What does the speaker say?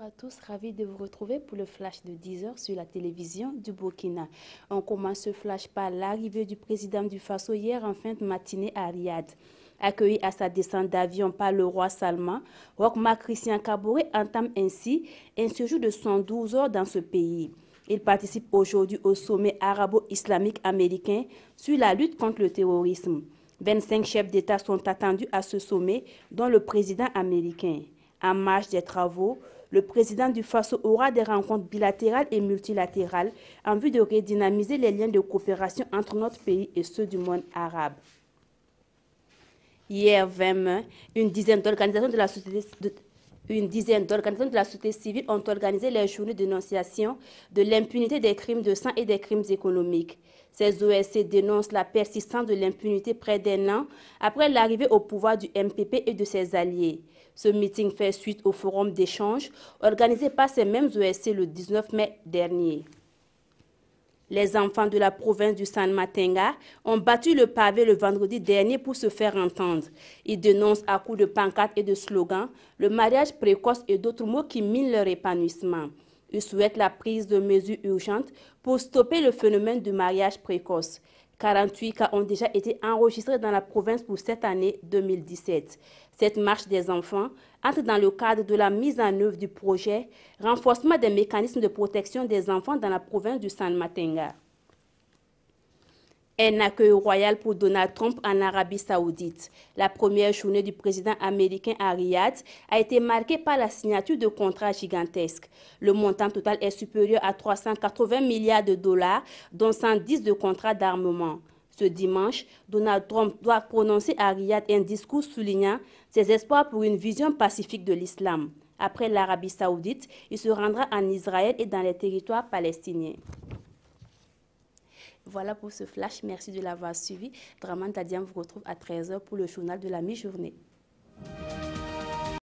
Bonjour à tous, ravi de vous retrouver pour le flash de 10 heures sur la télévision du Burkina. On commence ce flash par l'arrivée du président du Faso hier en fin de matinée à Riyad. Accueilli à sa descente d'avion par le roi Salman, Roch-Marc Christian Kaboré entame ainsi un séjour de 112 heures dans ce pays. Il participe aujourd'hui au sommet arabo-islamique américain sur la lutte contre le terrorisme. 25 chefs d'État sont attendus à ce sommet, dont le président américain. En marge des travaux, le président du Faso aura des rencontres bilatérales et multilatérales en vue de redynamiser les liens de coopération entre notre pays et ceux du monde arabe. Hier 20 mai, une dizaine d'organisations de la société civile ont organisé les journées de dénonciation de l'impunité des crimes de sang et des crimes économiques. Ces OSC dénoncent la persistance de l'impunité près d'un an après l'arrivée au pouvoir du MPP et de ses alliés. Ce meeting fait suite au forum d'échange organisé par ces mêmes OSC le 19 mai dernier. Les enfants de la province du San-Matenga ont battu le pavé le vendredi dernier pour se faire entendre. Ils dénoncent à coups de pancartes et de slogans le mariage précoce et d'autres mots qui minent leur épanouissement. Ils souhaitent la prise de mesures urgentes pour stopper le phénomène du mariage précoce. 48 cas ont déjà été enregistrés dans la province pour cette année 2017. Cette marche des enfants entre dans le cadre de la mise en œuvre du projet « Renforcement des mécanismes de protection des enfants dans la province du San-Matenga ». Un accueil royal pour Donald Trump en Arabie Saoudite. La première journée du président américain à Riyad a été marquée par la signature de contrats gigantesques. Le montant total est supérieur à 380 milliards de dollars, dont 110 de contrats d'armement. Ce dimanche, Donald Trump doit prononcer à Riyad un discours soulignant ses espoirs pour une vision pacifique de l'islam. Après l'Arabie Saoudite, il se rendra en Israël et dans les territoires palestiniens. Voilà pour ce flash. Merci de l'avoir suivi. Draman Tadian vous retrouve à 13 h pour le journal de la mi-journée.